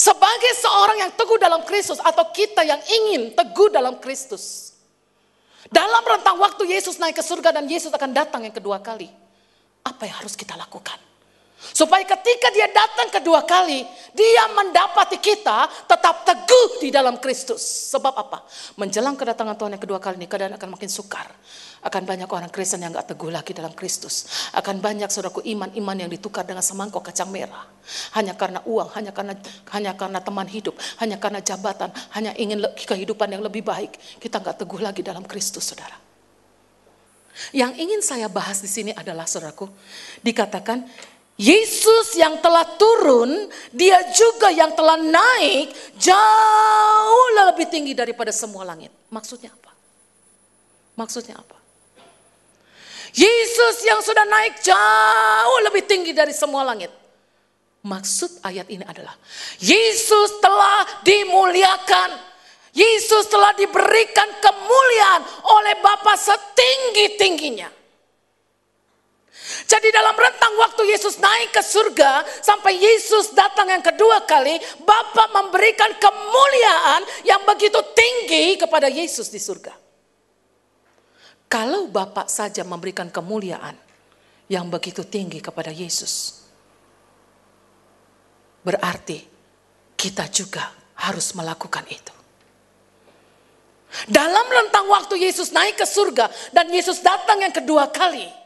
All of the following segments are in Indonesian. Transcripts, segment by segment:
Sebagai seorang yang teguh dalam Kristus, atau kita yang ingin teguh dalam Kristus, dalam rentang waktu Yesus naik ke surga dan Yesus akan datang yang kedua kali, apa yang harus kita lakukan? Supaya ketika dia datang kedua kali, dia mendapati kita tetap teguh di dalam Kristus. Sebab apa? Menjelang kedatangan Tuhan yang kedua kali ini, keadaan akan makin sukar. Akan banyak orang Kristen yang gak teguh lagi dalam Kristus. Akan banyak saudaraku iman-iman yang ditukar dengan semangkok kacang merah. Hanya karena uang, hanya karena teman hidup, hanya karena jabatan, hanya ingin kehidupan yang lebih baik. Kita gak teguh lagi dalam Kristus, saudara. Yang ingin saya bahas di sini adalah, saudaraku, dikatakan Yesus yang telah turun, dia juga yang telah naik jauh lebih tinggi daripada semua langit. Maksudnya apa? Maksudnya apa? Yesus yang sudah naik jauh lebih tinggi dari semua langit. Maksud ayat ini adalah Yesus telah dimuliakan. Yesus telah diberikan kemuliaan oleh Bapa setinggi-tingginya. Jadi dalam rentang waktu Yesus naik ke surga sampai Yesus datang yang kedua kali, Bapa memberikan kemuliaan yang begitu tinggi kepada Yesus di surga. Kalau Bapa saja memberikan kemuliaan yang begitu tinggi kepada Yesus, berarti kita juga harus melakukan itu. Dalam rentang waktu Yesus naik ke surga dan Yesus datang yang kedua kali,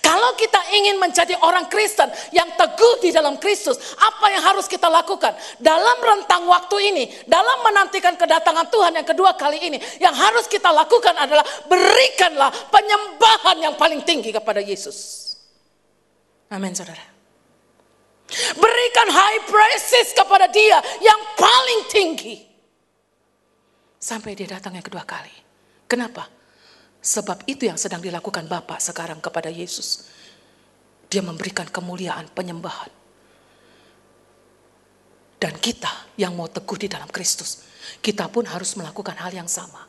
kalau kita ingin menjadi orang Kristen yang teguh di dalam Kristus, apa yang harus kita lakukan? Dalam rentang waktu ini, dalam menantikan kedatangan Tuhan yang kedua kali ini, yang harus kita lakukan adalah berikanlah penyembahan yang paling tinggi kepada Yesus. Amin, saudara. Berikan high praises kepada dia yang paling tinggi. Sampai dia datang yang kedua kali. Kenapa? Sebab itu yang sedang dilakukan Bapa sekarang kepada Yesus. Dia memberikan kemuliaan, penyembahan. Dan kita yang mau teguh di dalam Kristus, kita pun harus melakukan hal yang sama.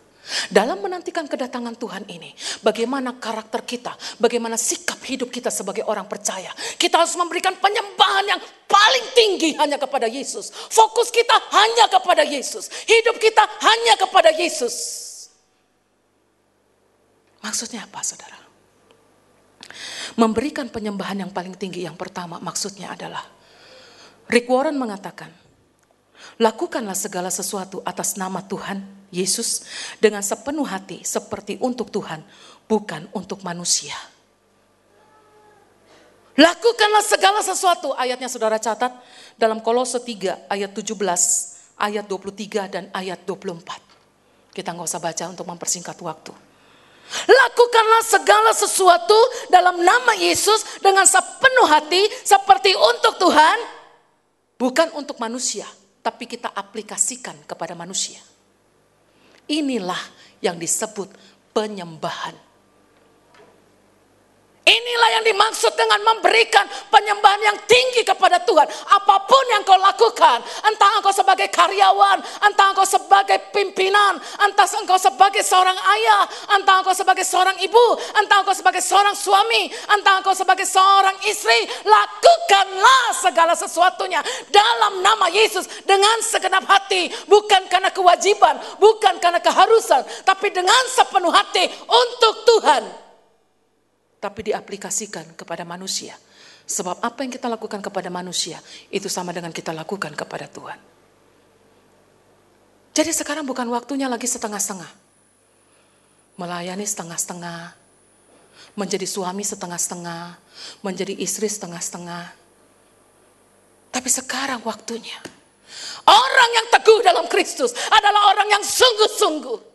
Dalam menantikan kedatangan Tuhan ini, bagaimana karakter kita, bagaimana sikap hidup kita sebagai orang percaya. Kita harus memberikan penyembahan yang paling tinggi hanya kepada Yesus. Fokus kita hanya kepada Yesus. Hidup kita hanya kepada Yesus. Maksudnya apa, saudara? Memberikan penyembahan yang paling tinggi yang pertama maksudnya adalah, Rick Warren mengatakan, lakukanlah segala sesuatu atas nama Tuhan Yesus dengan sepenuh hati seperti untuk Tuhan, bukan untuk manusia. Lakukanlah segala sesuatu, ayatnya saudara catat dalam Kolose 3 ayat 17, ayat 23 dan ayat 24. Kita nggak usah baca untuk mempersingkat waktu. Lakukanlah segala sesuatu dalam nama Yesus dengan sepenuh hati seperti untuk Tuhan, bukan untuk manusia, tapi kita aplikasikan kepada manusia. Inilah yang disebut penyembahan. Inilah yang dimaksud dengan memberikan penyembahan yang tinggi kepada Tuhan. Apapun yang kau lakukan, entah engkau sebagai karyawan, entah engkau sebagai pimpinan, entah engkau sebagai seorang ayah, entah engkau sebagai seorang ibu, entah engkau sebagai seorang suami, entah engkau sebagai seorang istri, lakukanlah segala sesuatunya dalam nama Yesus dengan segenap hati, bukan karena kewajiban, bukan karena keharusan, tapi dengan sepenuh hati untuk Tuhan. Tapi diaplikasikan kepada manusia. Sebab apa yang kita lakukan kepada manusia, itu sama dengan kita lakukan kepada Tuhan. Jadi sekarang bukan waktunya lagi setengah-setengah. Melayani setengah-setengah. Menjadi suami setengah-setengah. Menjadi istri setengah-setengah. Tapi sekarang waktunya. Orang yang teguh dalam Kristus adalah orang yang sungguh-sungguh.